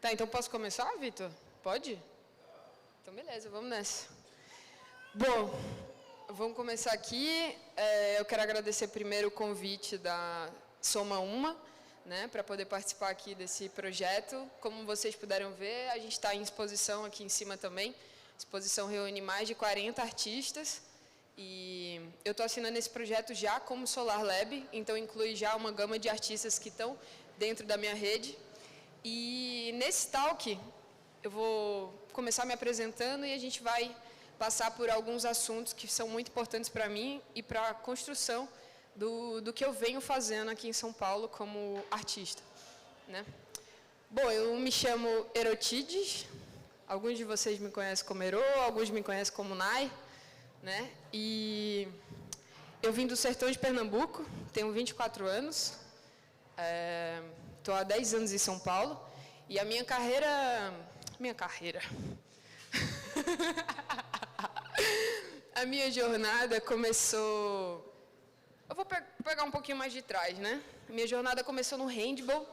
Tá, então posso começar, Vitor? Pode? Então, beleza, vamos nessa. Bom, vamos começar aqui. Eu quero agradecer primeiro o convite da Soma Uma, né, para poder participar aqui desse projeto. Como vocês puderam ver, a gente está em exposição aqui em cima também. A exposição reúne mais de 40 artistas. E eu estou assinando esse projeto já como Solar Lab, então inclui já uma gama de artistas que estão dentro da minha rede. E nesse talk, eu vou começar me apresentando e a gente vai passar por alguns assuntos que são muito importantes para mim e para a construção do que eu venho fazendo aqui em São Paulo como artista, né? Bom, eu me chamo Erotides, alguns de vocês me conhecem como Ero, alguns me conhecem como Nai, né? E eu vim do sertão de Pernambuco, tenho 24 anos, estou há 10 anos em São Paulo e a minha carreira, a minha jornada começou, eu vou pegar um pouquinho mais de trás, né? A minha jornada começou no handball,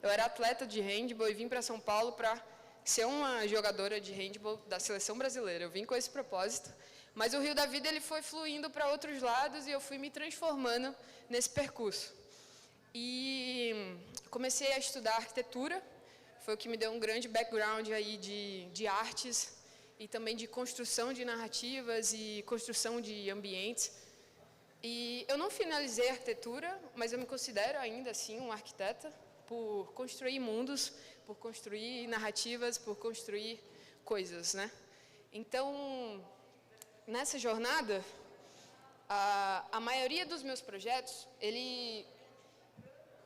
eu era atleta de handball e vim para São Paulo para ser uma jogadora de handball da seleção brasileira, eu vim com esse propósito, mas o rio da vida ele foi fluindo para outros lados e eu fui me transformando nesse percurso. E comecei a estudar arquitetura, foi o que me deu um grande background aí de artes e também de construção de narrativas e construção de ambientes. E eu não finalizei a arquitetura, mas eu me considero ainda assim uma arquiteta por construir mundos, por construir narrativas, por construir coisas, né? Então, nessa jornada, a maioria dos meus projetos,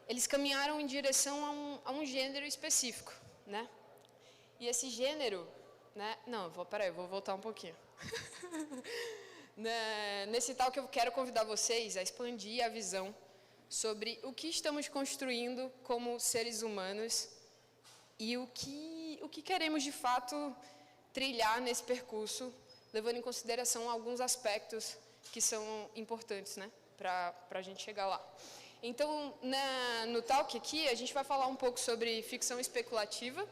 eles caminharam em direção a um gênero específico, né? E esse gênero, né? Não, eu vou voltar um pouquinho. Nesse tal que eu quero convidar vocês a expandir a visão sobre o que estamos construindo como seres humanos e o que queremos de fato trilhar nesse percurso, levando em consideração alguns aspectos que são importantes, né? Para a gente chegar lá. Então, no talk aqui, a gente vai falar um pouco sobre ficção especulativa,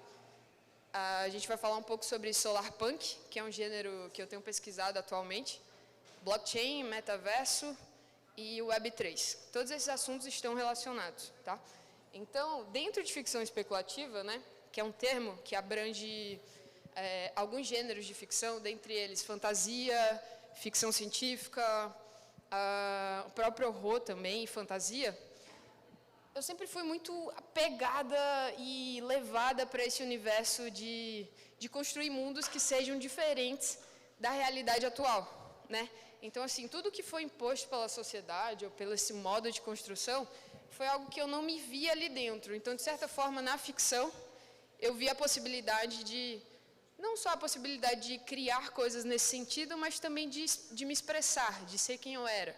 a gente vai falar um pouco sobre solarpunk, que é um gênero que eu tenho pesquisado atualmente, blockchain, metaverso e Web3. Todos esses assuntos estão relacionados, tá? Então, dentro de ficção especulativa, né, que é um termo que abrange alguns gêneros de ficção, dentre eles fantasia, ficção científica, o próprio horror também, fantasia, eu sempre fui muito apegada e levada para esse universo de construir mundos que sejam diferentes da realidade atual, né? Então, assim, tudo que foi imposto pela sociedade ou pelo esse modo de construção foi algo que eu não me via ali dentro. Então, de certa forma, na ficção, eu vi a possibilidade não só a possibilidade de criar coisas nesse sentido, mas também de me expressar, de ser quem eu era.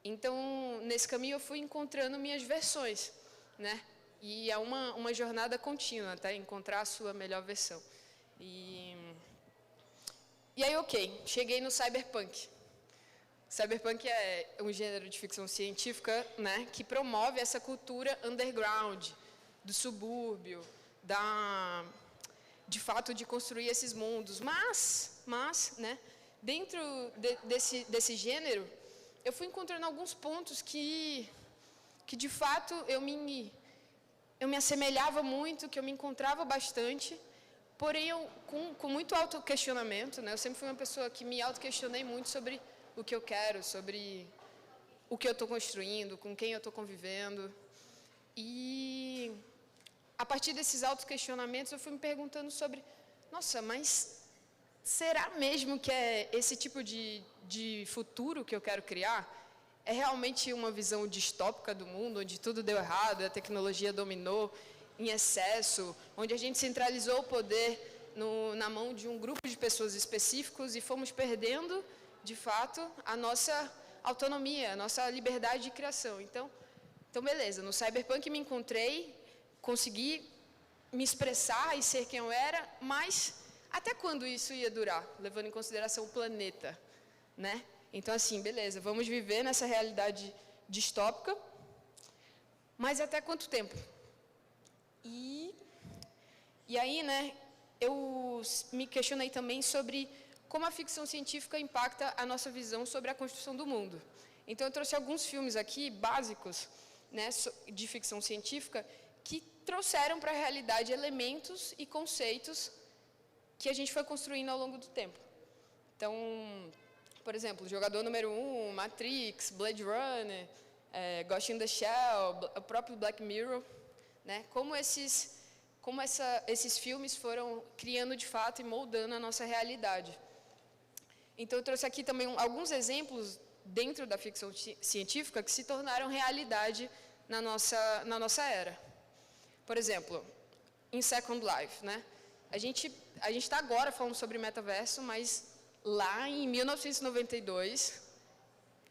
Então, nesse caminho, eu fui encontrando minhas versões, né? E é uma jornada contínua, até encontrar a sua melhor versão. E aí, ok, cheguei no cyberpunk. Cyberpunk é um gênero de ficção científica, né, que promove essa cultura underground, do subúrbio, de fato de construir esses mundos. Mas né, dentro desse gênero, eu fui encontrando alguns pontos que de fato eu me assemelhava muito, que eu me encontrava bastante, porém eu com muito autoquestionamento, né? Eu sempre fui uma pessoa que me autoquestionei muito sobre o que eu quero, sobre o que eu estou construindo, com quem eu estou convivendo. E a partir desses autoquestionamentos eu fui me perguntando sobre, nossa, mas será mesmo que é esse tipo de futuro que eu quero criar? É realmente uma visão distópica do mundo, onde tudo deu errado, a tecnologia dominou em excesso, onde a gente centralizou o poder na mão de um grupo de pessoas específicos e fomos perdendo, de fato, a nossa autonomia, a nossa liberdade de criação. Então beleza, no cyberpunk me encontrei, consegui me expressar e ser quem eu era, mas até quando isso ia durar, levando em consideração o planeta, né? Então, assim, beleza, vamos viver nessa realidade distópica, mas até quanto tempo? E E aí, né, eu me questionei também sobre como a ficção científica impacta a nossa visão sobre a construção do mundo. Então, eu trouxe alguns filmes aqui, básicos, né, de ficção científica, que trouxeram para a realidade elementos e conceitos que a gente foi construindo ao longo do tempo. Então, por exemplo, Jogador Número 1, Matrix, Blade Runner, Ghost in the Shell, o próprio Black Mirror, né? Como esses filmes foram criando de fato e moldando a nossa realidade. Então, eu trouxe aqui também alguns exemplos dentro da ficção científica que se tornaram realidade na nossa era. Por exemplo, em Second Life, né? A gente está agora falando sobre metaverso, mas lá em 1992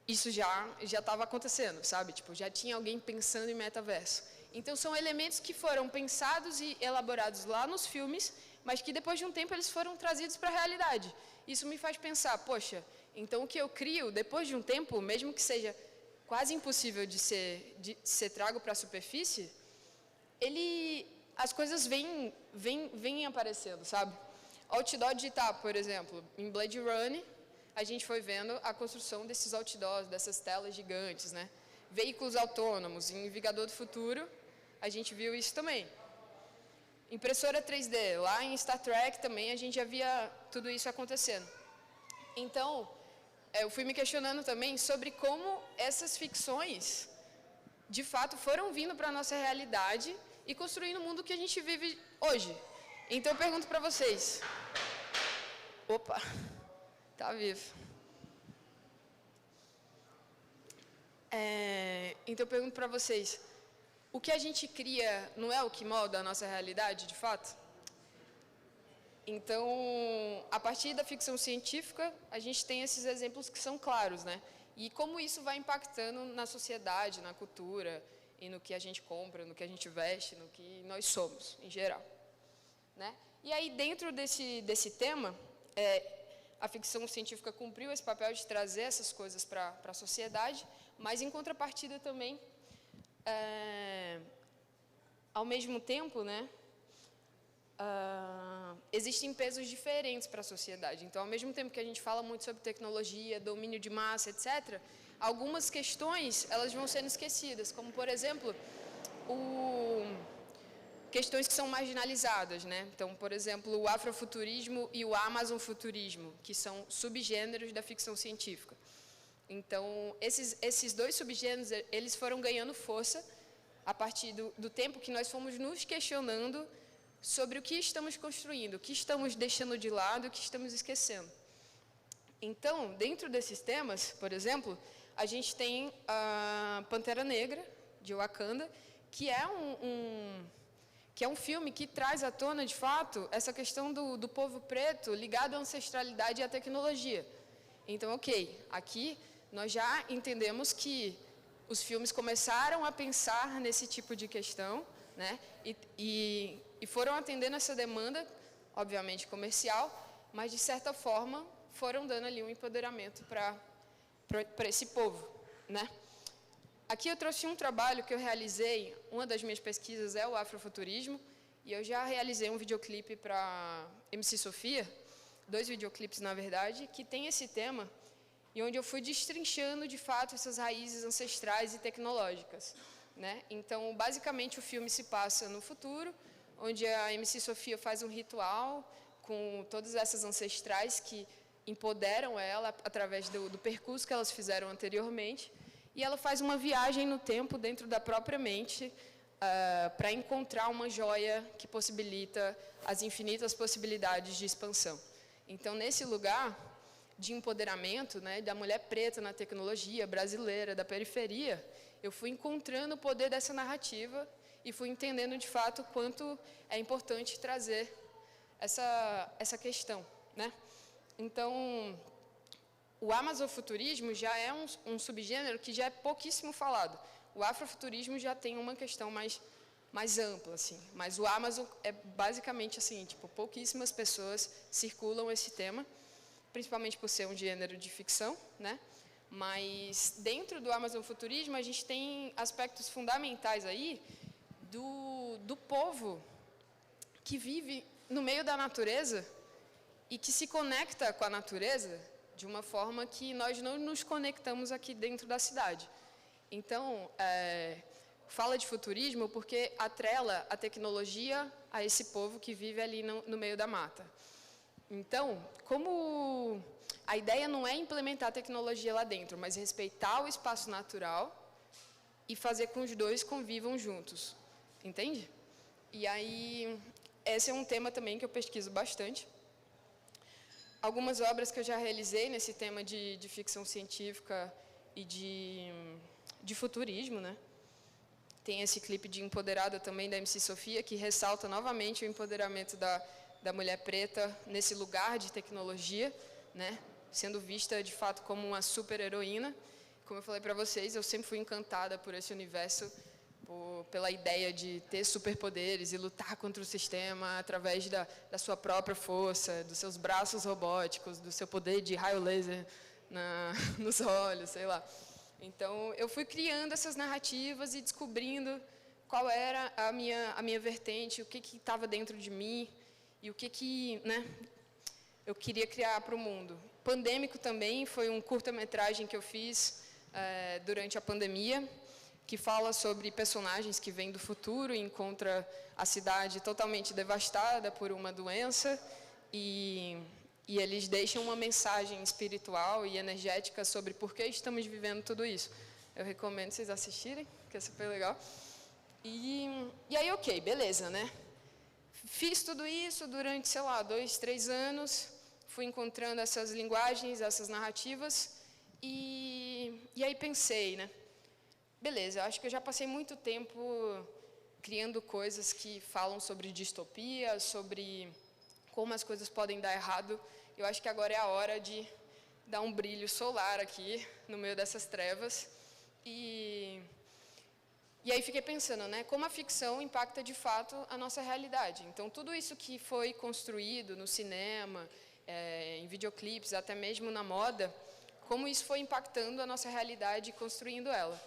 isso já estava acontecendo, sabe? Tipo, já tinha alguém pensando em metaverso. Então, são elementos que foram pensados e elaborados lá nos filmes, mas que depois de um tempo eles foram trazidos para a realidade. Isso me faz pensar, poxa, então o que eu crio, depois de um tempo, mesmo que seja quase impossível de ser trago para a superfície, as coisas vêm aparecendo, sabe? Outdoor digital, por exemplo, em Blade Runner, a gente foi vendo a construção desses outdoors, dessas telas gigantes, né? Veículos autônomos, em Vingador do Futuro, a gente viu isso também. Impressora 3D, lá em Star Trek também a gente já via tudo isso acontecendo. Então, eu fui me questionando também sobre como essas ficções, de fato, foram vindo para a nossa realidade e construindo o mundo que a gente vive hoje. Então, eu pergunto para vocês. Opa, tá vivo. Então, eu pergunto para vocês. O que a gente cria não é o que molda a nossa realidade, de fato? Então, a partir da ficção científica, a gente tem esses exemplos que são claros, né? E como isso vai impactando na sociedade, na cultura, e no que a gente compra, no que a gente veste, no que nós somos, em geral. Né? E aí, dentro desse tema, a ficção científica cumpriu esse papel de trazer essas coisas para a sociedade, mas, em contrapartida, também, ao mesmo tempo, né, existem pesos diferentes para a sociedade. Então, ao mesmo tempo que a gente fala muito sobre tecnologia, domínio de massa, etc., algumas questões elas vão sendo esquecidas, como, por exemplo, questões que são marginalizadas, né? Então, por exemplo, o afrofuturismo e o amazonfuturismo, que são subgêneros da ficção científica. Então, esses dois subgêneros, eles foram ganhando força a partir do tempo que nós fomos nos questionando sobre o que estamos construindo, o que estamos deixando de lado, o que estamos esquecendo. Então, dentro desses temas, por exemplo, a gente tem a Pantera Negra, de Wakanda, que é um filme que traz à tona, de fato, essa questão do povo preto ligado à ancestralidade e à tecnologia. Então, ok, aqui nós já entendemos que os filmes começaram a pensar nesse tipo de questão, né? E foram atendendo essa demanda, obviamente comercial, mas de certa forma foram dando ali um empoderamento para esse povo, né? Aqui eu trouxe um trabalho que eu realizei, uma das minhas pesquisas é o afrofuturismo, e eu já realizei um videoclipe para MC Sofia, 2 videoclipes na verdade, que tem esse tema, e onde eu fui destrinchando de fato essas raízes ancestrais e tecnológicas, né? Então, basicamente o filme se passa no futuro, onde a MC Sofia faz um ritual com todas essas ancestrais que empoderam ela através do percurso que elas fizeram anteriormente, e ela faz uma viagem no tempo dentro da própria mente para encontrar uma joia que possibilita as infinitas possibilidades de expansão. Então, nesse lugar de empoderamento, né, da mulher preta na tecnologia brasileira, da periferia, eu fui encontrando o poder dessa narrativa e fui entendendo, de fato, quanto é importante trazer essa questão, né? Então, o amazonfuturismo já é um subgênero que já é pouquíssimo falado. O afrofuturismo já tem uma questão mais ampla, assim. Mas o Amazon é basicamente assim, tipo, pouquíssimas pessoas circulam esse tema, principalmente por ser um gênero de ficção, né? Mas dentro do amazonfuturismo a gente tem aspectos fundamentais aí do povo que vive no meio da natureza e que se conecta com a natureza de uma forma que nós não nos conectamos aqui dentro da cidade. Então, fala de futurismo porque atrela a tecnologia a esse povo que vive ali no meio da mata. Então, como a ideia não é implementar a tecnologia lá dentro, mas respeitar o espaço natural e fazer com que os dois convivam juntos. Entende? E aí, esse é um tema também que eu pesquiso bastante. Algumas obras que eu já realizei nesse tema de ficção científica e de futurismo, né? Tem esse clipe de Empoderada também, da MC Sofia, que ressalta novamente o empoderamento da mulher preta nesse lugar de tecnologia, né? Sendo vista, de fato, como uma super-heroína. Como eu falei para vocês, eu sempre fui encantada por esse universo, pela ideia de ter superpoderes e lutar contra o sistema através da sua própria força, dos seus braços robóticos, do seu poder de raio laser nos olhos, sei lá. Então, eu fui criando essas narrativas e descobrindo qual era a minha vertente, o que estava dentro de mim e o que né, eu queria criar para o mundo. Pandêmico também foi um curta-metragem que eu fiz durante a pandemia, que fala sobre personagens que vêm do futuro e encontram a cidade totalmente devastada por uma doença e eles deixam uma mensagem espiritual e energética sobre por que estamos vivendo tudo isso. Eu recomendo vocês assistirem, que é super legal. E aí, ok, beleza, né? Fiz tudo isso durante, sei lá, 2, 3 anos, fui encontrando essas linguagens, essas narrativas, e aí pensei, né? Beleza, eu acho que eu já passei muito tempo criando coisas que falam sobre distopia, sobre como as coisas podem dar errado. Eu acho que agora é a hora de dar um brilho solar aqui, no meio dessas trevas. E aí fiquei pensando, né, como a ficção impacta de fato a nossa realidade. Então, tudo isso que foi construído no cinema, em videoclipes, até mesmo na moda, como isso foi impactando a nossa realidade e construindo ela.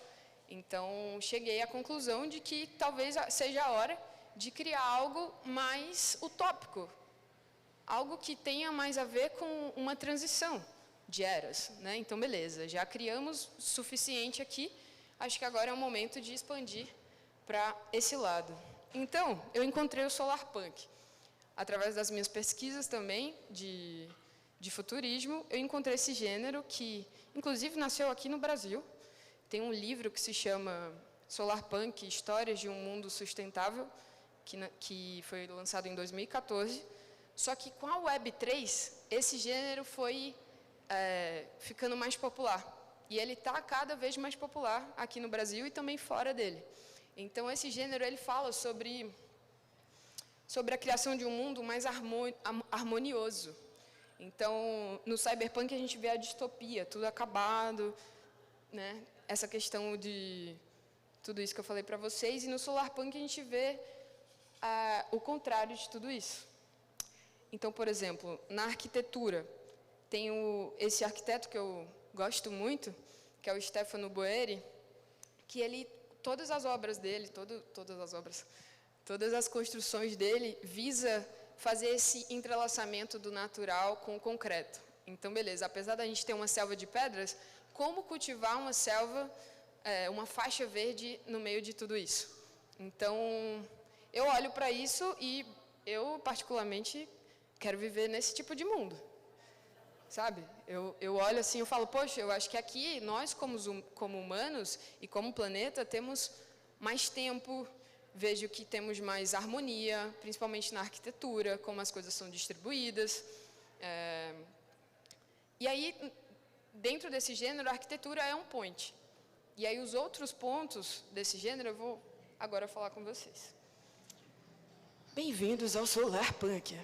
Então, cheguei à conclusão de que talvez seja a hora de criar algo mais utópico, algo que tenha mais a ver com uma transição de eras, né? Então, beleza, já criamos o suficiente aqui, acho que agora é o momento de expandir para esse lado. Então, eu encontrei o Solarpunk. Através das minhas pesquisas também de futurismo, eu encontrei esse gênero que, inclusive, nasceu aqui no Brasil. Tem um livro que se chama Solarpunk, Histórias de um Mundo Sustentável, que foi lançado em 2014. Só que com a Web3, esse gênero foi ficando mais popular. E ele está cada vez mais popular aqui no Brasil e também fora dele. Então, esse gênero ele fala sobre a criação de um mundo mais harmonioso. Então, no cyberpunk a gente vê a distopia, tudo acabado, né? Essa questão de tudo isso que eu falei para vocês, e no solarpunk a gente vê o contrário de tudo isso. Então, por exemplo, na arquitetura, tem esse arquiteto que eu gosto muito, que é o Stefano Boeri, que todas as obras dele, todas as construções dele, visa fazer esse entrelaçamento do natural com o concreto. Então, beleza, apesar da gente ter uma selva de pedras, como cultivar uma selva, uma faixa verde no meio de tudo isso? Então, eu olho para isso e eu, particularmente, quero viver nesse tipo de mundo, sabe? Eu olho assim, eu falo, poxa, eu acho que aqui, nós como humanos e como planeta, temos mais tempo, vejo que temos mais harmonia, principalmente na arquitetura, como as coisas são distribuídas. E aí, dentro desse gênero, a arquitetura é um point. E aí, os outros pontos desse gênero, eu vou agora falar com vocês. Bem-vindos ao Solarpunk.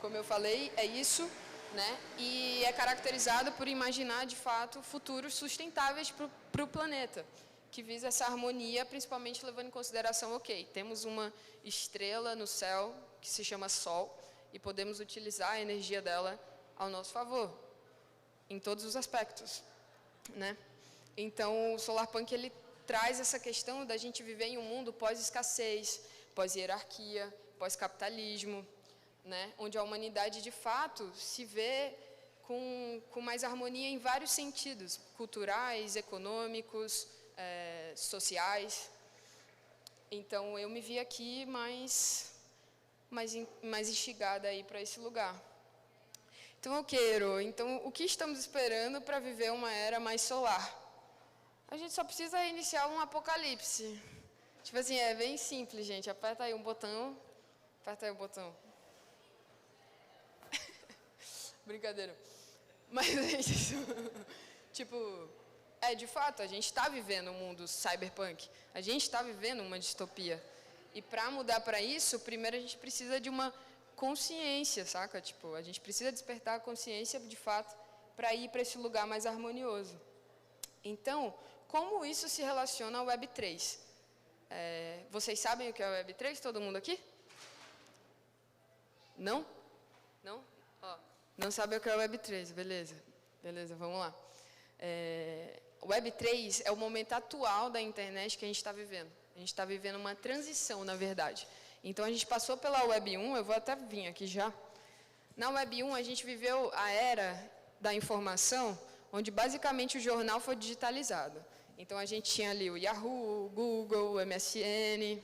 Como eu falei, é isso, né? E é caracterizado por imaginar, de fato, futuros sustentáveis para o planeta, que visa essa harmonia, principalmente levando em consideração, ok, temos uma estrela no céu que se chama Sol e podemos utilizar a energia dela ao nosso favor, em todos os aspectos, né? Então, o Solarpunk, ele traz essa questão da gente viver em um mundo pós-escassez, pós-hierarquia, pós-capitalismo, né? Onde a humanidade, de fato, se vê com mais harmonia em vários sentidos, culturais, econômicos, sociais. Então, eu me vi aqui mais instigada aí para esse lugar. Então, o que estamos esperando para viver uma era mais solar? A gente só precisa reiniciar um apocalipse. Tipo assim, é bem simples, gente. Aperta aí um botão. Aperta aí o botão. Brincadeira. Mas é isso. Tipo, de fato, a gente está vivendo um mundo cyberpunk. A gente está vivendo uma distopia. E para mudar para isso, primeiro a gente precisa de uma consciência, saca? Tipo, a gente precisa despertar a consciência, de fato, para ir para esse lugar mais harmonioso. Então, como isso se relaciona ao Web3? Vocês sabem o que é o Web3? Todo mundo aqui? Não? Não? Ó, não sabe o que é o Web3, beleza. Beleza, vamos lá. O Web3 é o momento atual da internet que a gente está vivendo. A gente está vivendo uma transição, na verdade. Então, a gente passou pela Web 1, eu vou até vir aqui já. Na Web 1, a gente viveu a era da informação, onde basicamente o jornal foi digitalizado. Então, a gente tinha ali o Yahoo, o Google, o MSN,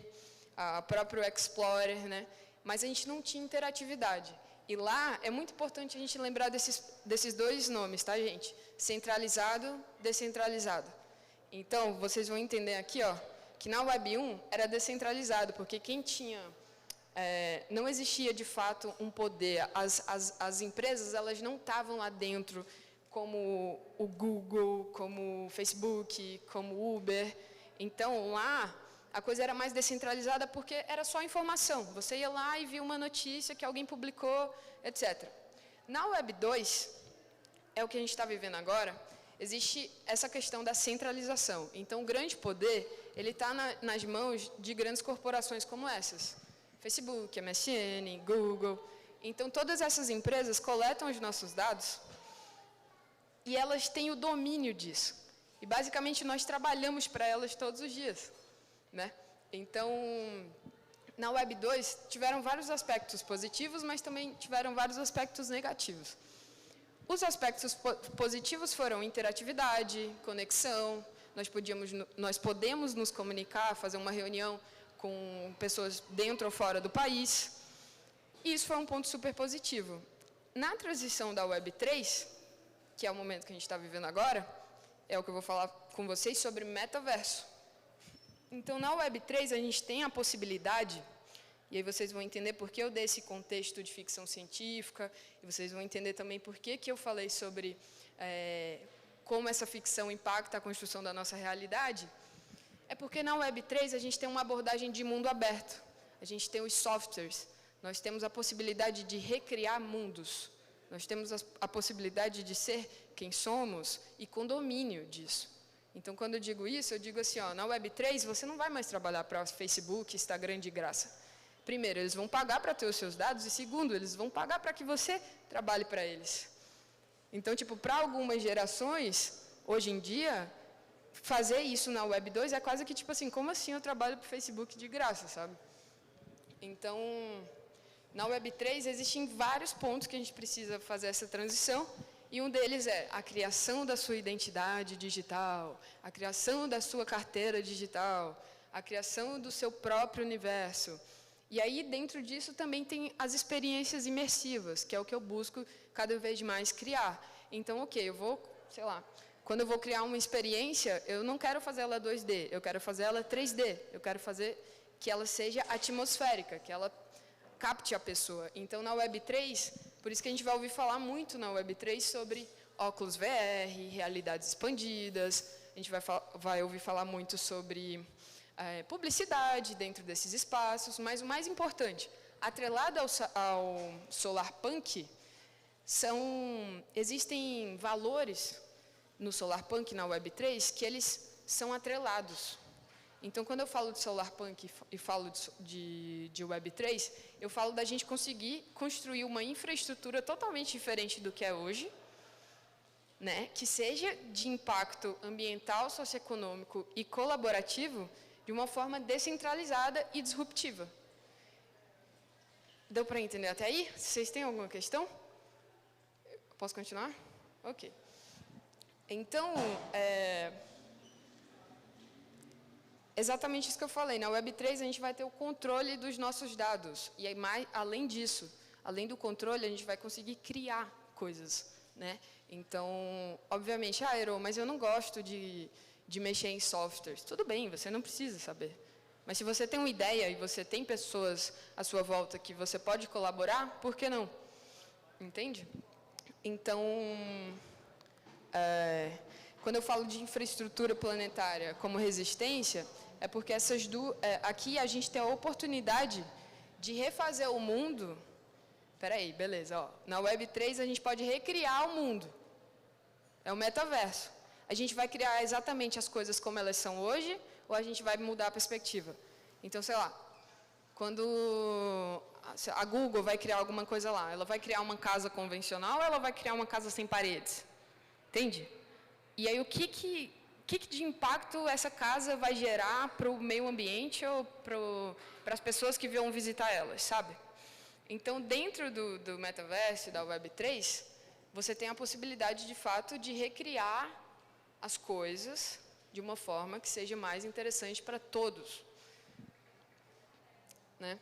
o próprio Explorer, né? Mas a gente não tinha interatividade. E lá é muito importante a gente lembrar desses dois nomes, tá, gente? Centralizado, descentralizado. Então, vocês vão entender aqui, ó, que na Web 1 era descentralizado, porque quem tinha... não existia, de fato, um poder. As empresas, elas não estavam lá dentro, como o Google, como o Facebook, como o Uber. Então, lá, a coisa era mais descentralizada porque era só informação. Você ia lá e via uma notícia que alguém publicou, etc. Na Web 2, é o que a gente está vivendo agora, existe essa questão da centralização. Então, o grande poder, ele está nas mãos de grandes corporações como essas. Facebook, MSN, Google. Então, todas essas empresas coletam os nossos dados e elas têm o domínio disso. E, basicamente, nós trabalhamos para elas todos os dias, né? Então, na Web 2, tiveram vários aspectos positivos, mas também tiveram vários aspectos negativos. Os aspectos positivos foram interatividade, conexão, nós podemos nos comunicar, fazer uma reunião com pessoas dentro ou fora do país. E isso foi um ponto super positivo. Na transição da Web 3, que é o momento que a gente está vivendo agora, é o que eu vou falar com vocês sobre metaverso. Então, na Web 3, a gente tem a possibilidade, e aí vocês vão entender por que eu dei esse contexto de ficção científica, e vocês vão entender também por que eu falei sobre como essa ficção impacta a construção da nossa realidade. É porque na Web 3 a gente tem uma abordagem de mundo aberto. A gente tem os softwares. Nós temos a possibilidade de recriar mundos. Nós temos a possibilidade de ser quem somos e com domínio disso. Então, quando eu digo isso, eu digo assim, ó, na Web 3 você não vai mais trabalhar para Facebook, Instagram de graça. Primeiro, eles vão pagar para ter os seus dados e segundo, eles vão pagar para que você trabalhe para eles. Então, tipo, para algumas gerações, hoje em dia, fazer isso na Web 2 é quase que tipo assim, como assim eu trabalho para o Facebook de graça, sabe? Então, na Web 3 existem vários pontos que a gente precisa fazer essa transição e um deles é a criação da sua identidade digital, a criação da sua carteira digital, a criação do seu próprio universo. E aí, dentro disso, também tem as experiências imersivas, que é o que eu busco cada vez mais criar. Então, ok, eu vou, sei lá, quando eu vou criar uma experiência, eu não quero fazer ela 2D, eu quero fazer ela 3D, eu quero fazer que ela seja atmosférica, que ela capte a pessoa. Então, na Web 3, por isso que a gente vai ouvir falar muito na Web 3 sobre óculos VR, realidades expandidas, a gente vai ouvir falar muito sobre publicidade dentro desses espaços, mas o mais importante, atrelado ao Solarpunk, existem valores no Solarpunk, na Web 3, que eles são atrelados. Então, quando eu falo de Solarpunk e falo de Web 3, eu falo da gente conseguir construir uma infraestrutura totalmente diferente do que é hoje, né, que seja de impacto ambiental, socioeconômico e colaborativo, de uma forma descentralizada e disruptiva. Deu para entender até aí? Vocês têm alguma questão? Posso continuar? Ok. Então, exatamente isso que eu falei. Na Web3, a gente vai ter o controle dos nossos dados. E aí, além disso, além do controle, a gente vai conseguir criar coisas, né? Então, obviamente, Aero, mas eu não gosto de mexer em softwares. Tudo bem, você não precisa saber. Mas se você tem uma ideia e você tem pessoas à sua volta que você pode colaborar, por que não? Entende? Então, quando eu falo de infraestrutura planetária como resistência, é porque aqui a gente tem a oportunidade de refazer o mundo. Peraí, beleza. Ó. Na Web3 a gente pode recriar o mundo. É o metaverso. A gente vai criar exatamente as coisas como elas são hoje, ou a gente vai mudar a perspectiva? Então, sei lá, quando a Google vai criar alguma coisa lá, ela vai criar uma casa convencional ou ela vai criar uma casa sem paredes? Entende? E aí, o que de impacto essa casa vai gerar para o meio ambiente ou para as pessoas que vão visitar elas, sabe? Então, dentro do metaverso, da Web3, você tem a possibilidade, de fato, de recriar as coisas de uma forma que seja mais interessante para todos. Né?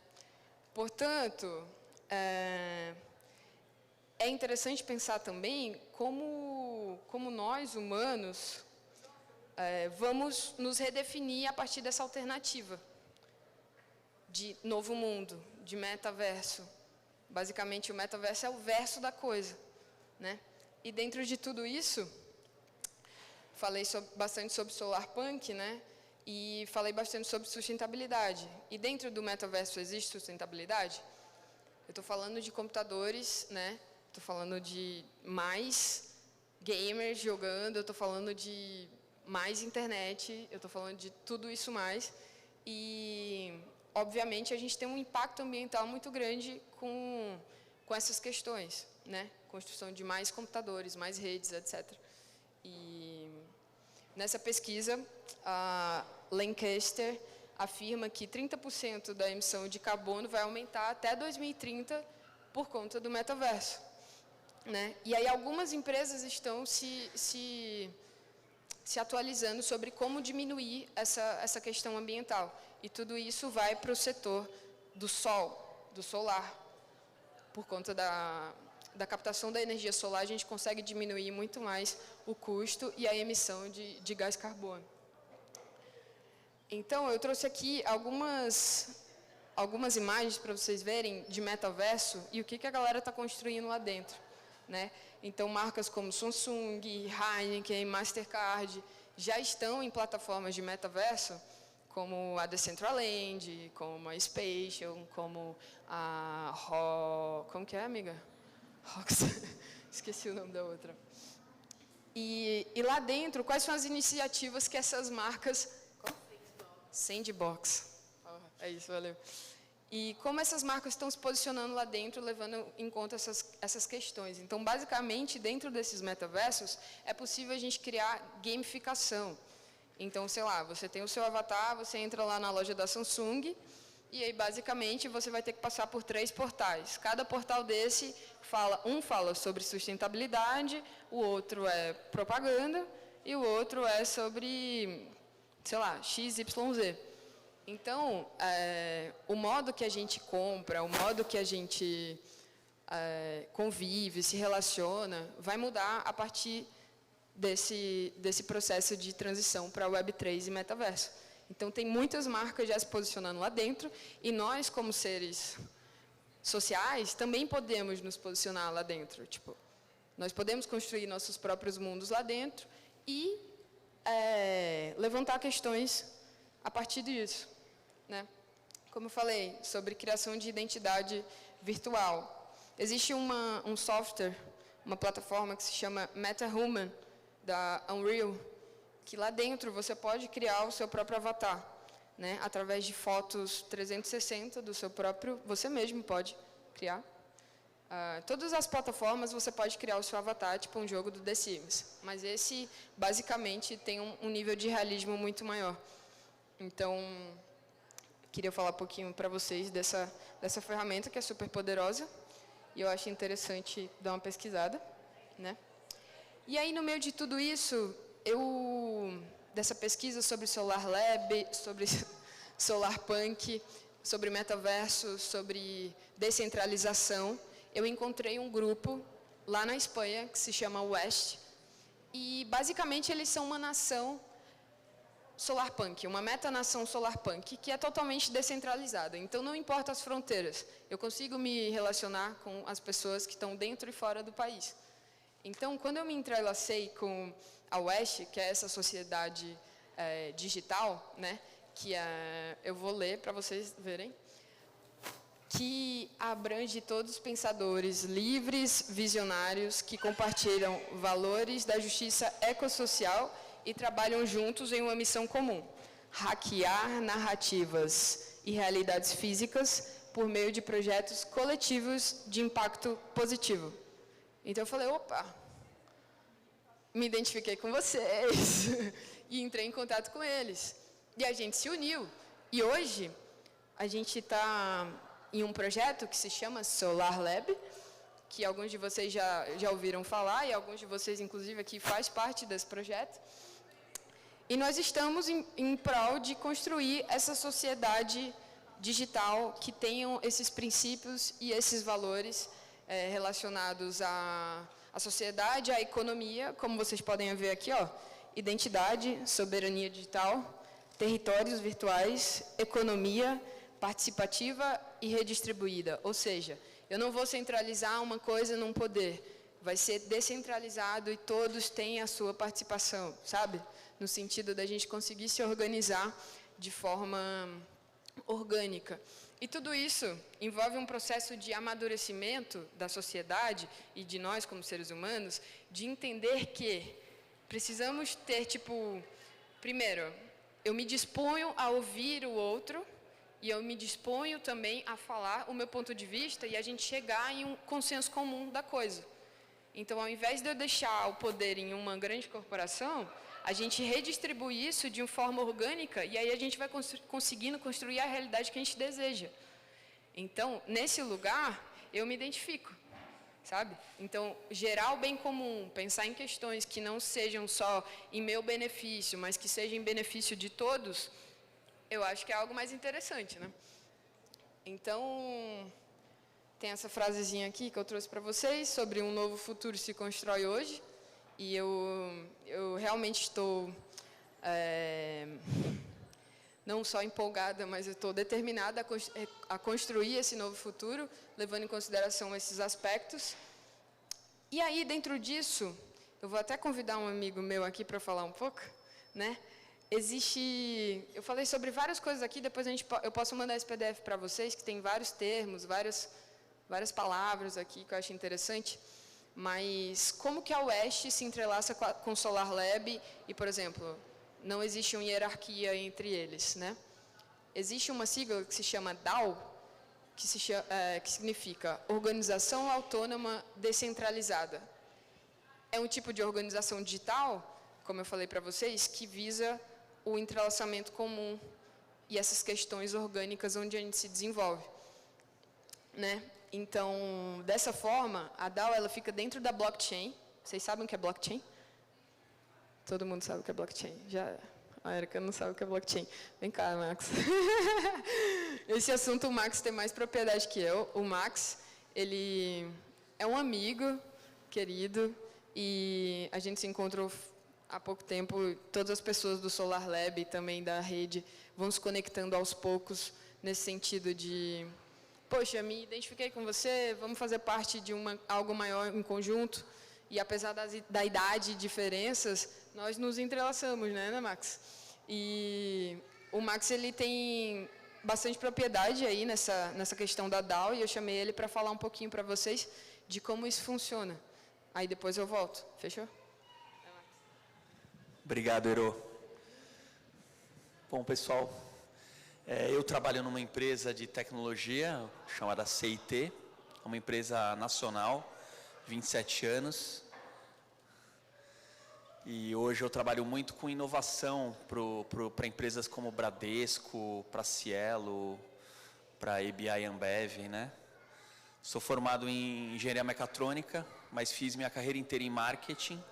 Portanto, é interessante pensar também como nós, humanos, vamos nos redefinir a partir dessa alternativa de novo mundo, de metaverso. Basicamente, o metaverso é o verso da coisa. Né? E dentro de tudo isso, falei bastante sobre Solarpunk, né? E falei bastante sobre sustentabilidade. E dentro do metaverso existe sustentabilidade? Eu estou falando de computadores, né? Estou falando de mais gamers jogando, eu estou falando de mais internet, eu estou falando de tudo isso mais. E, obviamente, a gente tem um impacto ambiental muito grande com essas questões, né? Construção de mais computadores, mais redes, etc. E nessa pesquisa, a Lancaster afirma que 30% da emissão de carbono vai aumentar até 2030 por conta do metaverso. Né? E aí algumas empresas estão se atualizando sobre como diminuir essa questão ambiental. E tudo isso vai para o setor do sol, do solar. Por conta da captação da energia solar, a gente consegue diminuir muito mais o custo e a emissão de gás carbono. Então, eu trouxe aqui algumas imagens para vocês verem de metaverso e o que a galera está construindo lá dentro. Né? Então, marcas como Samsung, Heineken, Mastercard já estão em plataformas de metaverso, como a Decentraland, como a Spatial, como a como que é, amiga? Rox. Esqueci o nome da outra. E lá dentro, quais são as iniciativas que essas marcas... Sandbox. É isso, valeu. E como essas marcas estão se posicionando lá dentro, levando em conta essas questões. Então, basicamente, dentro desses metaversos, é possível a gente criar gamificação. Então, sei lá, você tem o seu avatar, você entra lá na loja da Samsung, e aí, basicamente, você vai ter que passar por 3 portais. Cada portal desse fala sobre sustentabilidade, o outro é propaganda, e o outro é sobre, sei lá, XYZ. Então, o modo que a gente compra, o modo que a gente convive, se relaciona, vai mudar a partir desse processo de transição para Web3 e metaverso. Então, tem muitas marcas já se posicionando lá dentro, e nós, como seres sociais, também podemos nos posicionar lá dentro. Tipo, nós podemos construir nossos próprios mundos lá dentro e levantar questões a partir disso. Né? Como eu falei, sobre criação de identidade virtual. Existe um software, uma plataforma que se chama MetaHuman, da Unreal, que lá dentro você pode criar o seu próprio avatar, né? Através de fotos 360 do seu próprio, você mesmo pode criar. Todas as plataformas você pode criar o seu avatar, tipo um jogo do The Sims, mas esse basicamente tem um nível de realismo muito maior. Então, queria falar um pouquinho para vocês dessa ferramenta que é super poderosa e eu acho interessante dar uma pesquisada, né? E aí, no meio de tudo isso, dessa pesquisa sobre Solar Lab, sobre Solarpunk, sobre metaverso, sobre descentralização, eu encontrei um grupo lá na Espanha que se chama West e, basicamente, eles são uma nação Solarpunk, uma metanação Solarpunk, que é totalmente descentralizada. Então, não importa as fronteiras, eu consigo me relacionar com as pessoas que estão dentro e fora do país. Então, quando eu me entrelacei com a West, que é essa sociedade digital, né, eu vou ler para vocês verem, que abrange todos os pensadores livres, visionários, que compartilham valores da justiça ecossocial e trabalham juntos em uma missão comum: hackear narrativas e realidades físicas por meio de projetos coletivos de impacto positivo. Então eu falei, opa, me identifiquei com vocês e entrei em contato com eles. E a gente se uniu. E hoje a gente está em um projeto que se chama Solar Lab, que alguns de vocês já ouviram falar, e alguns de vocês, inclusive, aqui faz parte desse projeto. E nós estamos em prol de construir essa sociedade digital que tenham esses princípios e esses valores relacionados à sociedade, à economia, como vocês podem ver aqui, ó, identidade, soberania digital, territórios virtuais, economia participativa e redistribuída. Ou seja, eu não vou centralizar uma coisa num poder, vai ser descentralizado e todos têm a sua participação, sabe? No sentido da gente conseguir se organizar de forma orgânica. E tudo isso envolve um processo de amadurecimento da sociedade e de nós como seres humanos, de entender que precisamos ter, primeiro, eu me disponho a ouvir o outro e eu me disponho também a falar o meu ponto de vista e a gente chegar em um consenso comum da coisa. Então, ao invés de eu deixar o poder em uma grande corporação, a gente redistribui isso de uma forma orgânica e aí a gente vai conseguindo construir a realidade que a gente deseja. Então, nesse lugar, eu me identifico, sabe? Então, gerar o bem comum, pensar em questões que não sejam só em meu benefício, mas que sejam em benefício de todos, eu acho que é algo mais interessante, né? Então, tem essa frasezinha aqui que eu trouxe para vocês sobre um novo futuro se constrói hoje. E eu realmente estou não só empolgada, mas eu estou determinada a construir esse novo futuro, levando em consideração esses aspectos. E aí, dentro disso, eu vou até convidar um amigo meu aqui para falar um pouco, né? Eu falei sobre várias coisas aqui, depois eu posso mandar esse PDF para vocês, que tem vários termos, várias palavras aqui que eu acho interessante. Mas como que a West se entrelaça com o Solar Lab e, por exemplo, não existe uma hierarquia entre eles, né? Existe uma sigla que se chama DAO, que significa Organização Autônoma Descentralizada. É um tipo de organização digital, como eu falei para vocês, que visa o entrelaçamento comum e essas questões orgânicas onde a gente se desenvolve, né? Então, dessa forma, a DAO ela fica dentro da blockchain. Vocês sabem o que é blockchain? Todo mundo sabe o que é blockchain. Já a Erika não sabe o que é blockchain. Vem cá, Max. Esse assunto o Max tem mais propriedade que eu. O Max, ele é um amigo querido e a gente se encontrou há pouco tempo. Todas as pessoas do Solar Lab e também da rede vão se conectando aos poucos nesse sentido de... Poxa, me identifiquei com você, vamos fazer parte de algo maior em conjunto. E apesar da idade e diferenças, nós nos entrelaçamos, né, Max? E o Max ele tem bastante propriedade aí nessa questão da DAO, e eu chamei ele para falar um pouquinho para vocês de como isso funciona. Aí depois eu volto, fechou? Obrigado, Ero. Bom, pessoal... eu trabalho numa empresa de tecnologia chamada CIT, uma empresa nacional, 27 anos. E hoje eu trabalho muito com inovação para empresas como Bradesco, para Cielo, para ABI e Ambev, né? Sou formado em engenharia mecatrônica, mas fiz minha carreira inteira em marketing.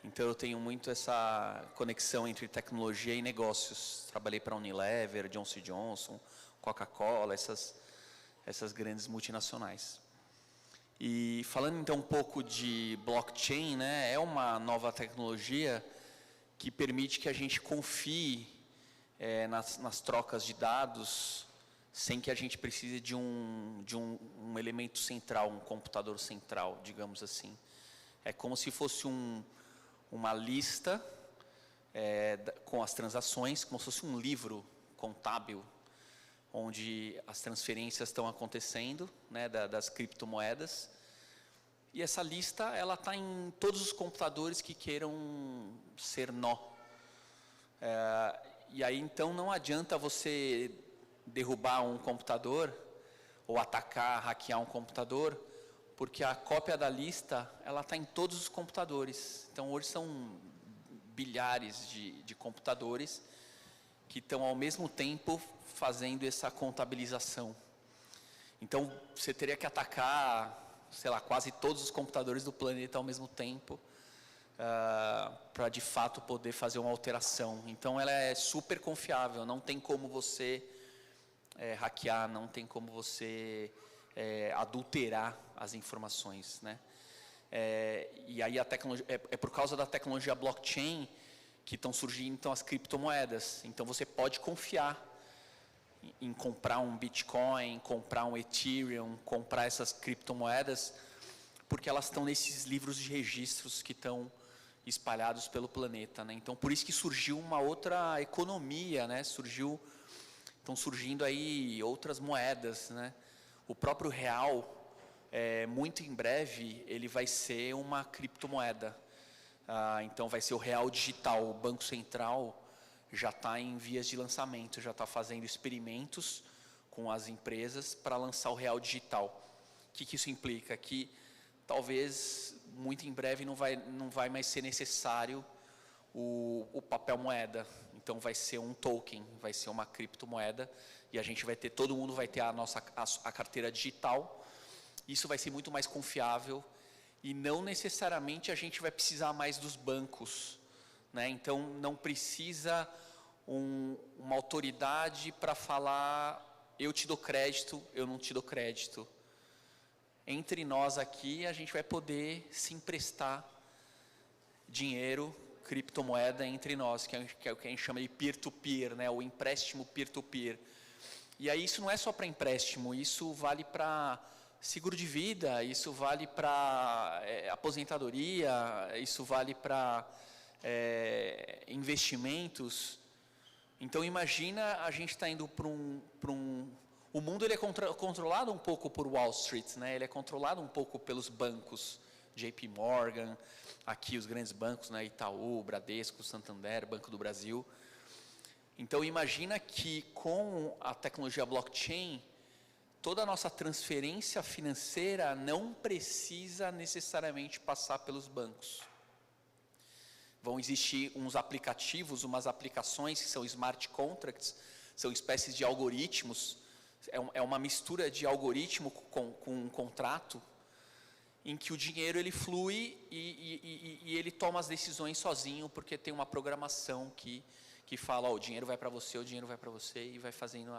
Então eu tenho muito essa conexão entre tecnologia e negócios. Trabalhei para Unilever, Johnson & Johnson, Coca-Cola, essas grandes multinacionais. E falando então um pouco de blockchain, né, é uma nova tecnologia que permite que a gente confie nas trocas de dados sem que a gente precise de um elemento central, um computador central, digamos assim. É como se fosse uma lista com as transações, como se fosse um livro contábil, onde as transferências estão acontecendo, né, das criptomoedas. E essa lista ela está em todos os computadores que queiram ser nó. E aí então não adianta você derrubar um computador ou atacar, hackear um computador, porque a cópia da lista ela está em todos os computadores. Então hoje são bilhares de computadores que estão ao mesmo tempo fazendo essa contabilização. Então você teria que atacar, sei lá, quase todos os computadores do planeta ao mesmo tempo para de fato poder fazer uma alteração. Então ela é super confiável, não tem como você hackear, não tem como você adulterar as informações, né? E aí a tecnologia, é por causa da tecnologia blockchain que estão surgindo então as criptomoedas. Então você pode confiar em comprar um Bitcoin, comprar um Ethereum, comprar essas criptomoedas, porque elas estão nesses livros de registros que estão espalhados pelo planeta, né? Então por isso que surgiu uma outra economia, né? Estão surgindo aí outras moedas, né? O próprio real, muito em breve, ele vai ser uma criptomoeda. Então vai ser o real digital. O Banco Central já está em vias de lançamento, já está fazendo experimentos com as empresas para lançar o real digital. O que isso implica? Que talvez muito em breve não vai mais ser necessário o papel moeda. Então vai ser um token, vai ser uma criptomoeda e todo mundo vai ter a carteira digital. Isso vai ser muito mais confiável e não necessariamente a gente vai precisar mais dos bancos, né? Então não precisa uma autoridade para falar eu te dou crédito, eu não te dou crédito. Entre nós aqui a gente vai poder se emprestar dinheiro, criptomoeda entre nós, que é o que a gente chama de peer-to-peer, né? O empréstimo peer-to-peer. E aí isso não é só para empréstimo, isso vale para seguro de vida, isso vale para aposentadoria, isso vale para investimentos. Então imagina a gente está indo para o mundo ele é controlado um pouco por Wall Street, né? Ele é controlado um pouco pelos bancos, JP Morgan, aqui os grandes bancos, né? Itaú, Bradesco, Santander, Banco do Brasil. Então imagina que com a tecnologia blockchain, toda a nossa transferência financeira não precisa necessariamente passar pelos bancos. Vão existir uns aplicativos, umas aplicações que são smart contracts, são espécies de algoritmos, é uma mistura de algoritmo com um contrato, em que o dinheiro ele flui e ele toma as decisões sozinho, porque tem uma programação que fala, o dinheiro vai para você, o dinheiro vai para você, e vai fazendo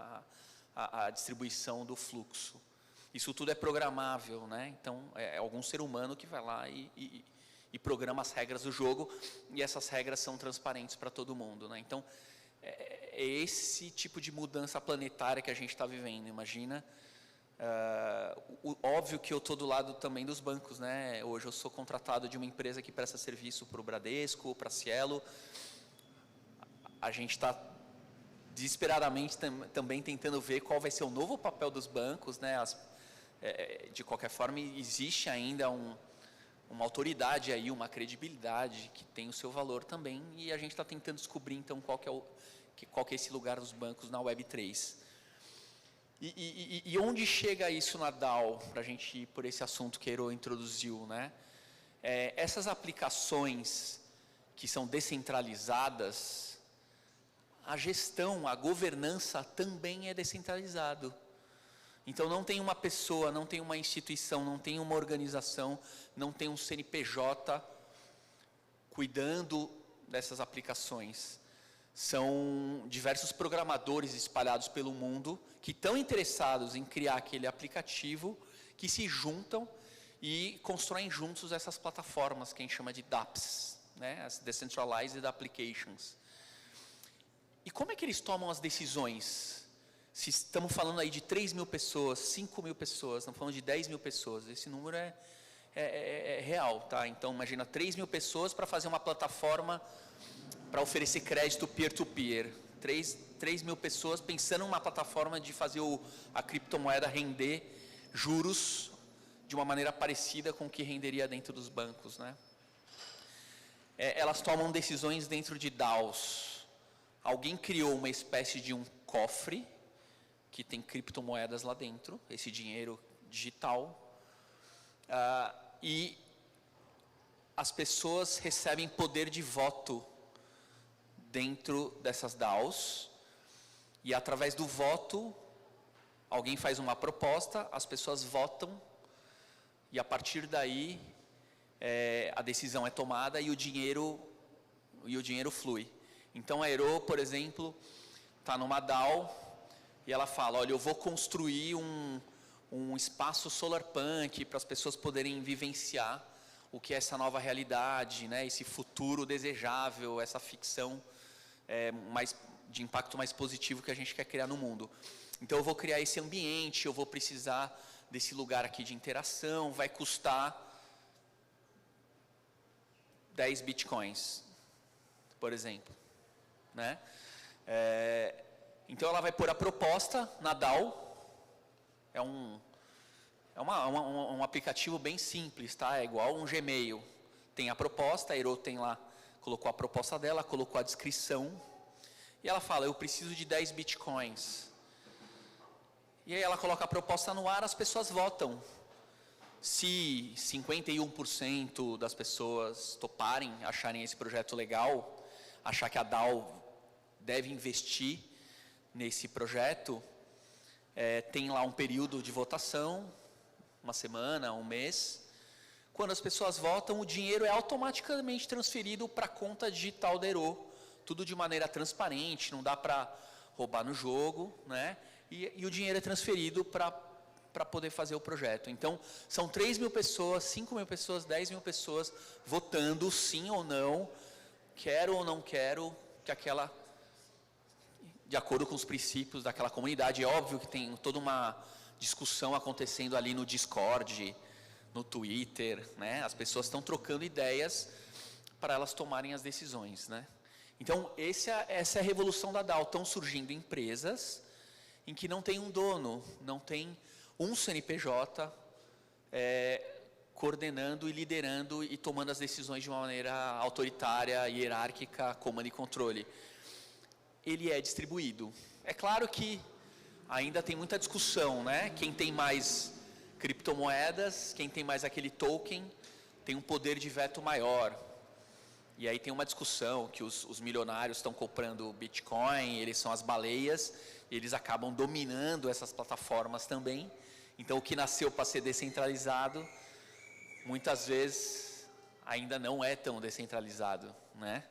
a distribuição do fluxo. Isso tudo é programável, né? Então, é algum ser humano que vai lá e programa as regras do jogo, e essas regras são transparentes para todo mundo, né? Então, é esse tipo de mudança planetária que a gente está vivendo, imagina. Óbvio que eu estou do lado também dos bancos, né? Hoje eu sou contratado de uma empresa que presta serviço para o Bradesco, para a Cielo. A gente está desesperadamente também tentando ver qual vai ser o novo papel dos bancos, né? De qualquer forma, existe ainda uma autoridade aí, uma credibilidade que tem o seu valor também, e a gente está tentando descobrir então qual que é esse lugar dos bancos na Web3. E onde chega isso na DAO, para a gente ir por esse assunto que a Ero introduziu, né? Essas aplicações que são descentralizadas, a gestão, a governança também é descentralizado. Então não tem uma pessoa, não tem uma instituição, não tem uma organização, não tem um CNPJ cuidando dessas aplicações. São diversos programadores espalhados pelo mundo que estão interessados em criar aquele aplicativo, que se juntam e constroem juntos essas plataformas que a gente chama de dApps, né? As Decentralized Applications. E como é que eles tomam as decisões? Se estamos falando aí de 3 mil pessoas, 5 mil pessoas, estamos falando de 10 mil pessoas, esse número é real, tá? Então, imagina 3 mil pessoas para fazer uma plataforma para oferecer crédito peer-to-peer. 3 mil pessoas pensando numa plataforma de fazer a criptomoeda render juros de uma maneira parecida com o que renderia dentro dos bancos, né? Elas tomam decisões dentro de DAOs. Alguém criou uma espécie de um cofre que tem criptomoedas lá dentro, esse dinheiro digital, e as pessoas recebem poder de voto dentro dessas DAOs, e através do voto, alguém faz uma proposta, as pessoas votam, e a partir daí, a decisão é tomada e o dinheiro flui. Então a Aero, por exemplo, está numa DAO, e ela fala, olha, eu vou construir um espaço solarpunk para as pessoas poderem vivenciar o que é essa nova realidade, né? Esse futuro desejável, essa ficção de impacto mais positivo que a gente quer criar no mundo. Então eu vou criar esse ambiente, eu vou precisar desse lugar aqui de interação, vai custar 10 bitcoins, por exemplo, né? Então ela vai pôr a proposta na DAO, é um aplicativo bem simples, tá? É igual um Gmail, tem a proposta, a Aero tem lá, colocou a proposta dela, colocou a descrição, e ela fala, eu preciso de 10 bitcoins. E aí ela coloca a proposta no ar, as pessoas votam. Se 51% das pessoas toparem, acharem esse projeto legal, achar que a DAO deve investir nesse projeto, tem lá um período de votação, uma semana, um mês. Quando as pessoas votam, o dinheiro é automaticamente transferido para a conta digital da Aero, tudo de maneira transparente, não dá para roubar no jogo, né? E o dinheiro é transferido para poder fazer o projeto. Então, são 3 mil pessoas, 5 mil pessoas, 10 mil pessoas votando sim ou não, quero ou não quero que aquela, de acordo com os princípios daquela comunidade. É óbvio que tem toda uma discussão acontecendo ali no Discord, no Twitter, né? As pessoas estão trocando ideias para elas tomarem as decisões, né? Então, essa é a revolução da DAO. Estão surgindo empresas em que não tem um dono, não tem um CNPJ coordenando e liderando e tomando as decisões de uma maneira autoritária, hierárquica, comando e controle. Ele é distribuído. É claro que ainda tem muita discussão, né? Quem tem mais criptomoedas, quem tem mais aquele token, tem um poder de veto maior. E aí tem uma discussão que os milionários estão comprando Bitcoin, eles são as baleias, eles acabam dominando essas plataformas também. Então o que nasceu para ser descentralizado, muitas vezes ainda não é tão descentralizado, né?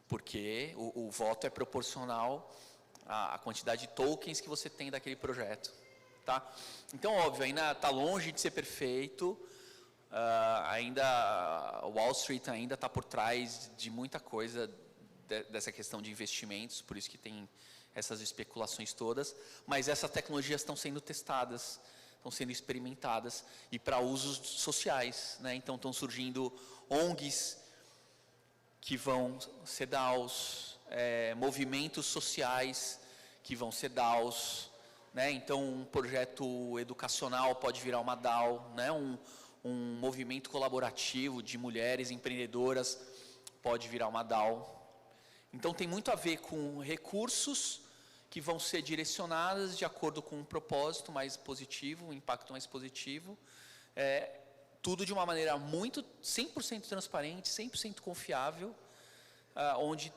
Porque o voto é proporcional à quantidade de tokens que você tem daquele projeto, tá? Então, óbvio, ainda está longe de ser perfeito, Wall Street ainda está por trás de muita coisa dessa questão de investimentos, por isso que tem essas especulações todas, mas essas tecnologias estão sendo testadas, estão sendo experimentadas e para usos sociais, né? Então estão surgindo ONGs que vão ser DAOs, movimentos sociais que vão ser DAOs, né? Então um projeto educacional pode virar uma DAO, né? Um movimento colaborativo de mulheres empreendedoras pode virar uma DAO. Então tem muito a ver com recursos que vão ser direcionados de acordo com um propósito mais positivo, um impacto mais positivo, tudo de uma maneira 100% transparente, 100% confiável, onde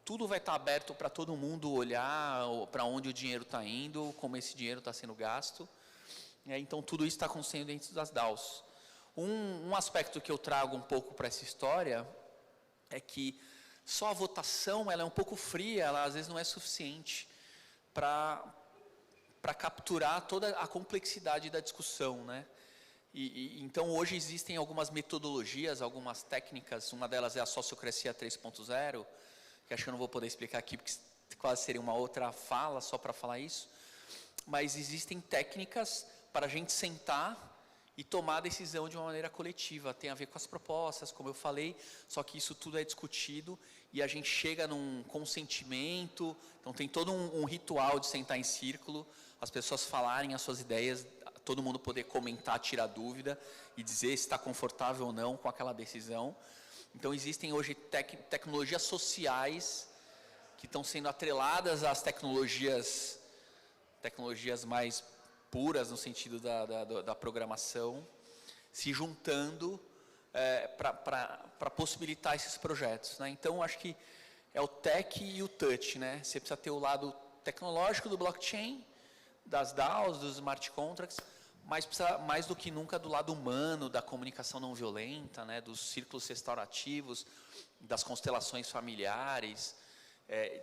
tudo vai estar aberto para todo mundo olhar para onde o dinheiro está indo, como esse dinheiro está sendo gasto. Então, tudo isso está acontecendo dentro das DAOs. Um aspecto que eu trago um pouco para essa história é que só a votação ela é um pouco fria, ela às vezes não é suficiente para capturar toda a complexidade da discussão, né? Então, hoje existem algumas metodologias, algumas técnicas, uma delas é a sociocracia 3.0, que acho que eu não vou poder explicar aqui, porque quase seria uma outra fala só para falar isso, mas existem técnicas para a gente sentar e tomar a decisão de uma maneira coletiva. Tem a ver com as propostas, como eu falei, só que isso tudo é discutido e a gente chega num consentimento. Então tem todo um ritual de sentar em círculo, as pessoas falarem as suas ideias, todo mundo poder comentar, tirar dúvida e dizer se está confortável ou não com aquela decisão. Então existem hoje tecnologias sociais que estão sendo atreladas às tecnologias mais puras no sentido da programação, se juntando para possibilitar esses projetos, né? Então, acho que é o tech e o touch, né? Você precisa ter o lado tecnológico do blockchain, das DAOs, dos smart contracts, mas precisa mais do que nunca do lado humano, da comunicação não violenta, né? Dos círculos restaurativos, das constelações familiares,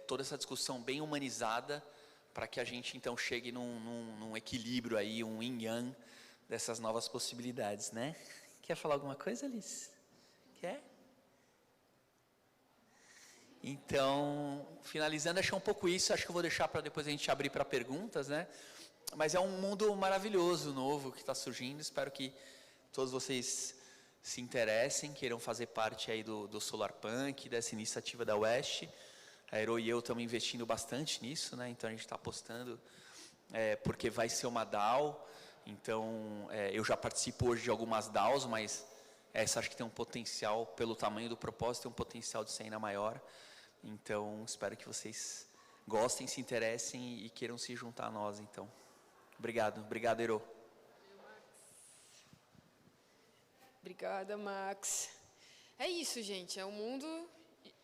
toda essa discussão bem humanizada, para que a gente, então, chegue num equilíbrio aí, um yin-yang dessas novas possibilidades, né? Quer falar alguma coisa, Alice? Quer? Então, finalizando, achei um pouco isso, acho que eu vou deixar para depois a gente abrir para perguntas, né? Mas é um mundo maravilhoso, novo, que está surgindo, espero que todos vocês se interessem, queiram fazer parte aí do Solarpunk, dessa iniciativa da West. A Aero e eu estamos investindo bastante nisso, né? Então a gente está apostando, porque vai ser uma DAO. Então eu já participo hoje de algumas DAOs, mas essa acho que tem um potencial, pelo tamanho do propósito, tem um potencial de ser ainda maior. Então espero que vocês gostem, se interessem e queiram se juntar a nós. Então, obrigado, Aero. Obrigada, Max. É isso, gente. É um mundo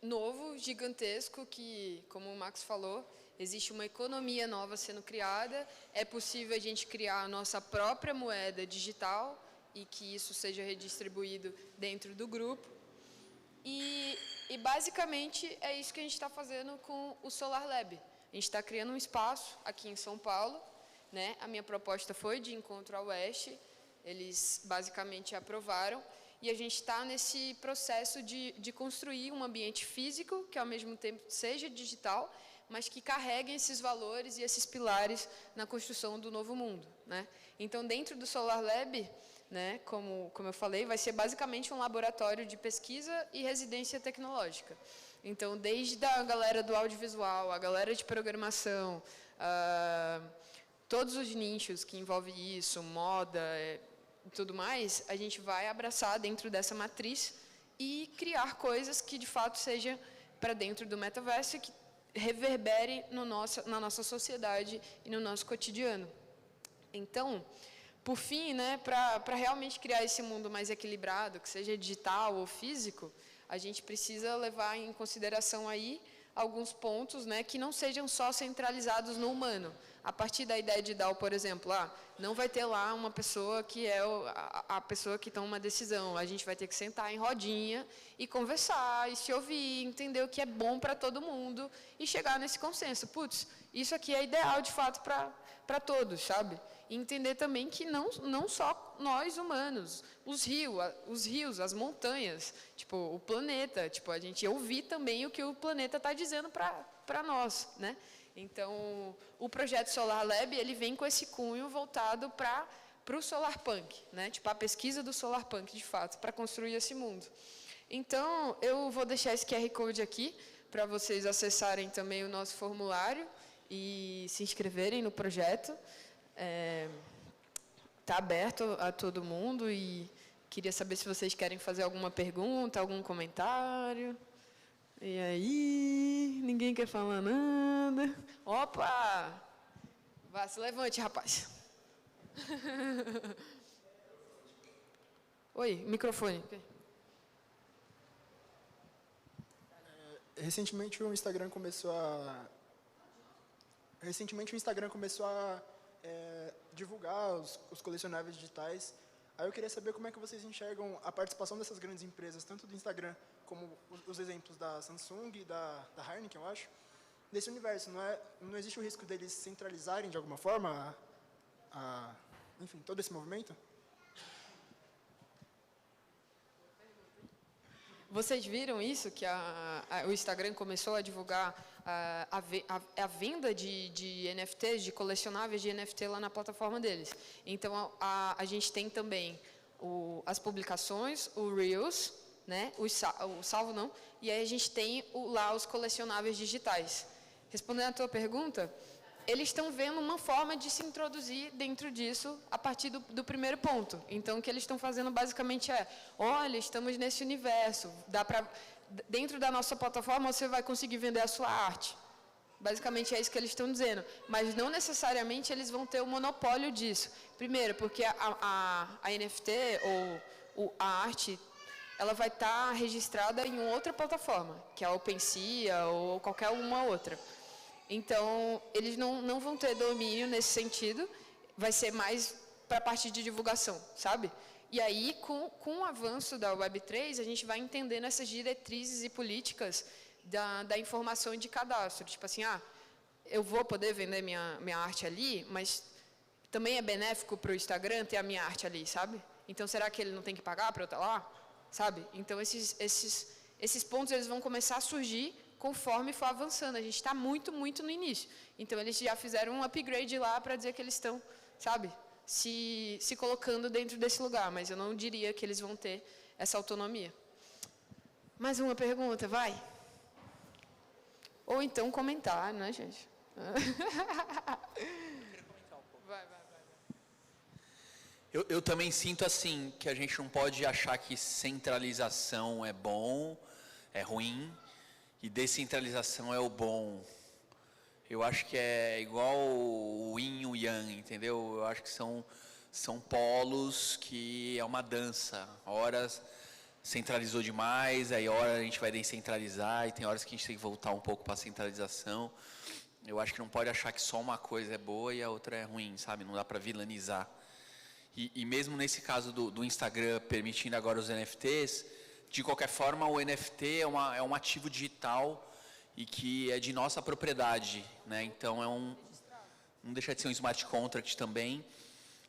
novo, gigantesco, que, como o Max falou, existe uma economia nova sendo criada, é possível a gente criar a nossa própria moeda digital e que isso seja redistribuído dentro do grupo. E basicamente é isso que a gente está fazendo com o Solar Lab. A gente está criando um espaço aqui em São Paulo, né? A minha proposta foi de encontro ao Oeste, eles basicamente aprovaram, e a gente está nesse processo de construir um ambiente físico, que ao mesmo tempo seja digital, mas que carregue esses valores e esses pilares na construção do novo mundo, né? Então, dentro do Solar Lab, né, como eu falei, vai ser basicamente um laboratório de pesquisa e residência tecnológica. Então, desde a galera do audiovisual, a galera de programação, todos os nichos que envolvem isso, moda, e tudo mais, a gente vai abraçar dentro dessa matriz e criar coisas que, de fato, sejam para dentro do metaverso e que reverbere na nossa sociedade e no nosso cotidiano. Então, por fim, né, para realmente criar esse mundo mais equilibrado, que seja digital ou físico, a gente precisa levar em consideração aí alguns pontos, né, que não sejam só centralizados no humano. A partir da ideia de DAO, por exemplo, não vai ter lá uma pessoa que é a pessoa que toma uma decisão. A gente vai ter que sentar em rodinha e conversar, e se ouvir, entender o que é bom para todo mundo e chegar nesse consenso. Putz, isso aqui é ideal, de fato, para todos, sabe? E entender também que não só nós humanos, os rios, as montanhas, tipo, o planeta, tipo, a gente ouvir também o que o planeta está dizendo para nós, né? Então, o projeto Solar Lab, ele vem com esse cunho voltado para o Solarpunk, né? Tipo, a pesquisa do Solarpunk, de fato, para construir esse mundo. Então, eu vou deixar esse QR Code aqui, para vocês acessarem também o nosso formulário e se inscreverem no projeto. Está aberto a todo mundo e queria saber se vocês querem fazer alguma pergunta, algum comentário. E aí, ninguém quer falar nada. Opa! Vá, se levante, rapaz. Oi, microfone. recentemente o Instagram começou a divulgar os colecionáveis digitais. Aí eu queria saber como é que vocês enxergam a participação dessas grandes empresas, tanto do Instagram como os exemplos da Samsung e da Heineken, eu acho, nesse universo. Não existe o risco deles centralizarem de alguma forma enfim, todo esse movimento? Vocês viram isso, que o Instagram começou a divulgar a venda de NFTs, de colecionáveis de NFT lá na plataforma deles. Então, a gente tem também as publicações, o Reels, né? o salvo não, e aí a gente tem lá os colecionáveis digitais. Respondendo a tua pergunta, eles estão vendo uma forma de se introduzir dentro disso a partir do primeiro ponto. Então, o que eles estão fazendo basicamente olha, estamos nesse universo, dentro da nossa plataforma você vai conseguir vender a sua arte. Basicamente é isso que eles estão dizendo. Mas não necessariamente eles vão ter o monopólio disso. Primeiro, porque a NFT ou a arte, ela vai estar registrada em outra plataforma, que é a OpenSea ou qualquer uma outra. Então, eles não vão ter domínio nesse sentido, vai ser mais para a parte de divulgação, sabe? E aí, com o avanço da Web3, a gente vai entendendo essas diretrizes e políticas da informação de cadastro. Tipo assim, eu vou poder vender minha arte ali, mas também é benéfico para o Instagram ter a minha arte ali, sabe? Então, será que ele não tem que pagar para eu estar lá? Sabe? Então, esses pontos eles vão começar a surgir conforme for avançando. A gente está muito, muito no início. Então, eles já fizeram um upgrade lá para dizer que eles estão, sabe, se colocando dentro desse lugar. Mas eu não diria que eles vão ter essa autonomia. Mais uma pergunta, vai. Ou então comentar, né, gente? Vai. Eu também sinto assim, que a gente não pode achar que centralização é bom, é ruim, e descentralização é o bom. Eu acho que é igual o yin e o yang, entendeu? Eu acho que são polos que é uma dança. Horas centralizou demais, aí horas a gente vai descentralizar, e tem horas que a gente tem que voltar um pouco para a centralização. Eu acho que não pode achar que só uma coisa é boa e a outra é ruim, sabe? Não dá para vilanizar. E mesmo nesse caso do Instagram permitindo agora os NFTs, de qualquer forma o NFT é um ativo digital e que é de nossa propriedade, né? Então não deixa de ser um smart contract também,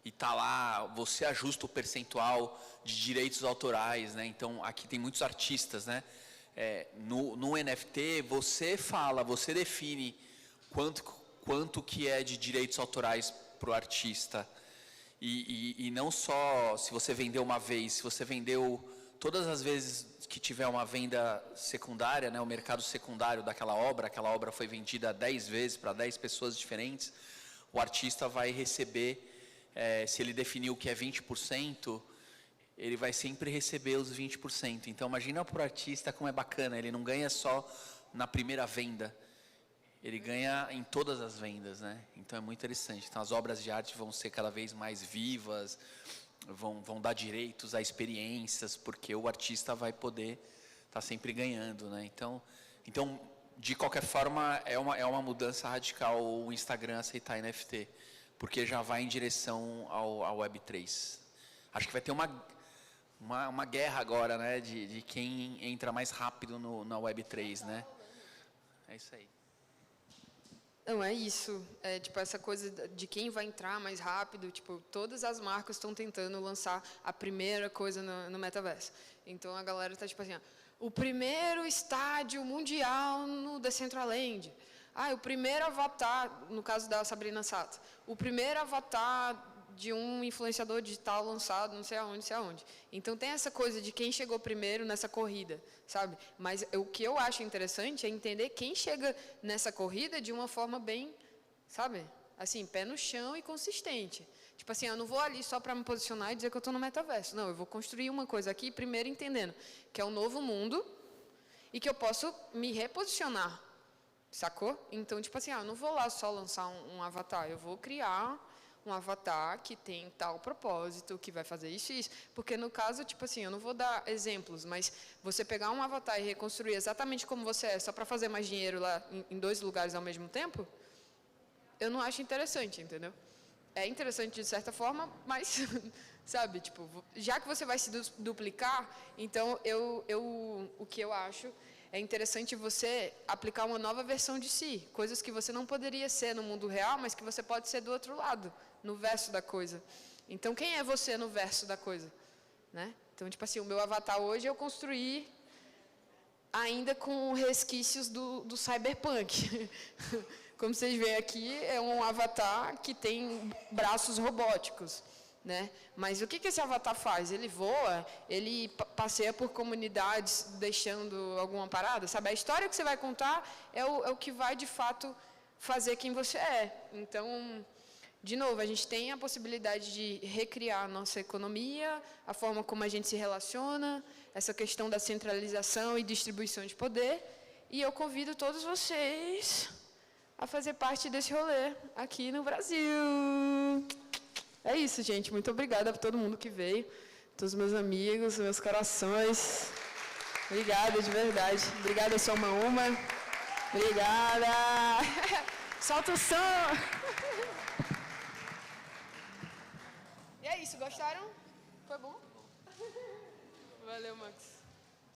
e tá lá, você ajusta o percentual de direitos autorais, né? Então aqui tem muitos artistas, né? No NFT você define quanto que é de direitos autorais para o artista. E não só se você vendeu uma vez, se você vendeu todas as vezes que tiver uma venda secundária, né, o mercado secundário daquela obra, aquela obra foi vendida 10 vezes para 10 pessoas diferentes, o artista vai receber, se ele definiu que é 20%, ele vai sempre receber os 20%. Então imagina para o artista como é bacana, ele não ganha só na primeira venda, ele ganha em todas as vendas, né? Então é muito interessante. Então as obras de arte vão ser cada vez mais vivas, vão dar direitos a experiências, porque o artista vai poder estar sempre ganhando, né? Então, de qualquer forma, é uma mudança radical o Instagram aceitar NFT, porque já vai em direção ao Web3. Acho que vai ter uma guerra agora, né? De quem entra mais rápido na Web3, né? É isso aí. Não, é isso. É tipo essa coisa de quem vai entrar mais rápido. Tipo, todas as marcas estão tentando lançar a primeira coisa no metaverso. Então a galera tá tipo assim, o primeiro estádio mundial no Decentraland. O primeiro avatar, no caso da Sabrina Sato, o primeiro avatar de um influenciador digital lançado, não sei aonde. Então tem essa coisa de quem chegou primeiro nessa corrida, sabe? Mas o que eu acho interessante é entender quem chega nessa corrida de uma forma bem, sabe? Assim, pé no chão e consistente. Tipo assim, eu não vou ali só para me posicionar e dizer que eu estou no metaverso. Não, eu vou construir uma coisa aqui, primeiro entendendo que é um novo mundo e que eu posso me reposicionar, sacou? Então, tipo assim, eu não vou lá só lançar um avatar, eu vou criar um avatar que tem tal propósito, que vai fazer isso e isso. Porque, no caso, tipo assim, eu não vou dar exemplos, mas você pegar um avatar e reconstruir exatamente como você é, só para fazer mais dinheiro lá em 2 lugares ao mesmo tempo, eu não acho interessante, entendeu? É interessante de certa forma, mas, sabe, tipo, já que você vai se duplicar, então o que eu acho é interessante você aplicar uma nova versão de si, coisas que você não poderia ser no mundo real, mas que você pode ser do outro lado, no verso da coisa. Então, quem é você no verso da coisa? Né? Então, tipo assim, o meu avatar hoje eu construí ainda com resquícios do cyberpunk. Como vocês veem aqui, é um avatar que tem braços robóticos, né? Mas o que esse avatar faz? Ele voa, ele passeia por comunidades deixando alguma parada, sabe? A história que você vai contar é o que vai, de fato, fazer quem você é. Então, de novo, a gente tem a possibilidade de recriar a nossa economia, a forma como a gente se relaciona, essa questão da centralização e distribuição de poder, e eu convido todos vocês a fazer parte desse rolê aqui no Brasil. É isso, gente. Muito obrigada por todo mundo que veio, todos os meus amigos, meus corações. Obrigada, de verdade. Obrigada, Soma Uma. Obrigada. Solta o som. E é isso, gostaram? Foi bom? Valeu, Max.